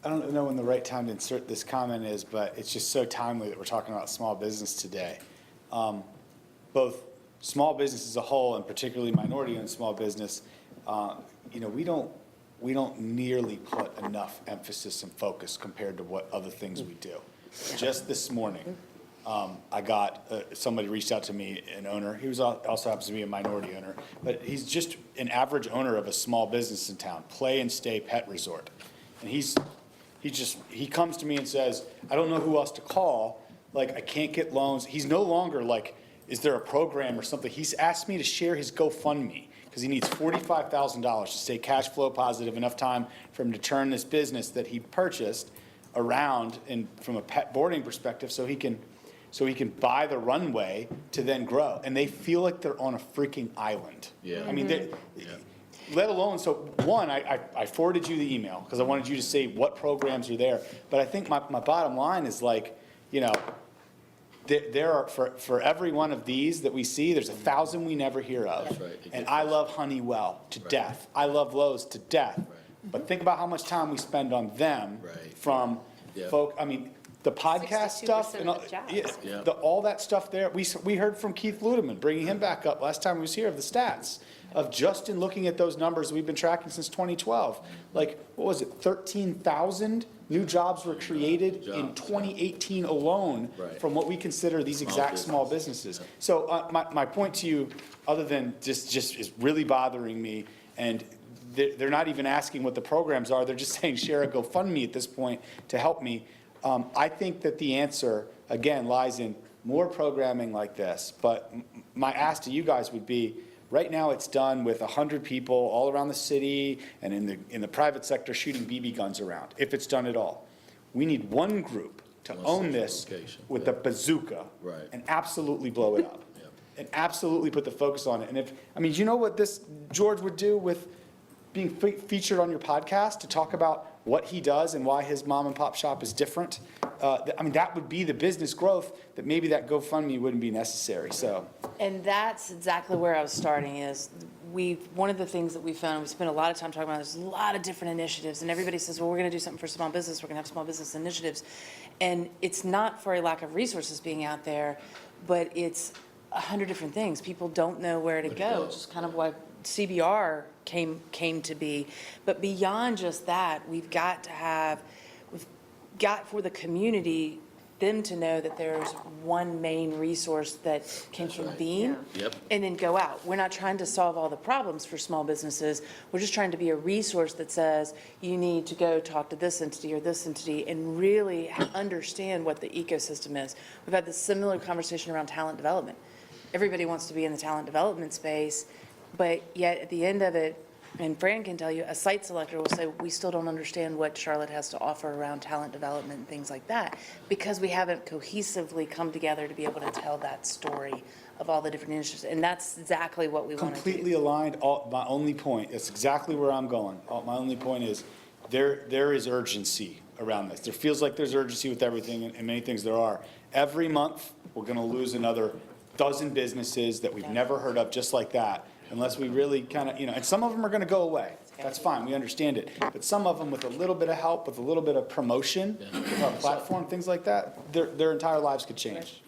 I don't know when the right time to insert this comment is, but it's just so timely that we're talking about small business today. Both small business as a whole, and particularly minority-owned small business, we don't nearly put enough emphasis and focus compared to what other things we do. Just this morning, I got somebody reached out to me, an owner. He was also happens to be a minority owner, but he's just an average owner of a small business in town, Play and Stay Pet Resort, and he comes to me and says, I don't know who else to call. Like, I can't get loans. He's no longer like, is there a program or something? He's asked me to share his GoFundMe because he needs $45,000 to stay cash flow positive, enough time for him to turn this business that he purchased around and from a pet boarding perspective so he can buy the runway to then grow. And they feel like they're on a freaking island. Yeah. I mean, let alone, so one, I forwarded you the email because I wanted you to say what programs are there. But I think my bottom line is like, there are, for every one of these that we see, there's 1,000 we never hear of. That's right. And I love Honeywell to death. I love Lowe's to death. Right. But think about how much time we spend on them from folk, I mean, the podcast stuff and all, of the jobs. all that stuff there. We heard from Keith Ludeman, bringing him back up last time he was here, of the stats of just in looking at those numbers we've been tracking since 2012. Like, what was it, 13,000 new jobs were created in 2018 alone from what we consider these exact small businesses. So my point to you, other than just is really bothering me, and they're not even asking what the programs are, they're just saying share a GoFundMe at this point to help me. I think that the answer, again, lies in more programming like this. But my ask to you guys would be, right now it's done with 100 people all around the city and in the private sector shooting BB guns around, if it's done at all. We need one group to own this with a bazooka and absolutely blow it up. And absolutely put the focus on it. And you know what this George would do with being featured on your podcast to talk about what he does and why his mom and pop shop is different? That would be the business growth that maybe that GoFundMe wouldn't be necessary. So, and that's exactly where I was starting. Is one of the things that we found, we spent a lot of time talking about, there's a lot of different initiatives, and everybody says, well, we're going to do something for small business, we're going to have small business initiatives, and it's not for a lack of resources being out there, but it's 100 different things. People don't know where to go, which is kind of why CBR came to be. But beyond just that, we've got for the community, them to know that there's one main resource that can convene and then go out. We're not trying to solve all the problems for small businesses. We're just trying to be a resource that says you need to go talk to this entity or this entity and really understand what the ecosystem is. We've had this similar conversation around talent development. Everybody wants to be in the talent development space, but yet at the end of it, and Fran can tell you, a site selector will say, we still don't understand what Charlotte has to offer around talent development and things like that, because we haven't cohesively come together to be able to tell that story of all the different initiatives. And that's exactly what we want to do. Completely aligned. My only point, that's exactly where I'm going. My only point is there is urgency around this. There feels like there's urgency with everything, and many things there are. Every month, we're going to lose another dozen businesses that we've never heard of just like that, unless we really kind of, and some of them are going to go away. That's fine, we understand it. But some of them, with a little bit of help, with a little bit of promotion, with our platform, things like that, their entire lives could change.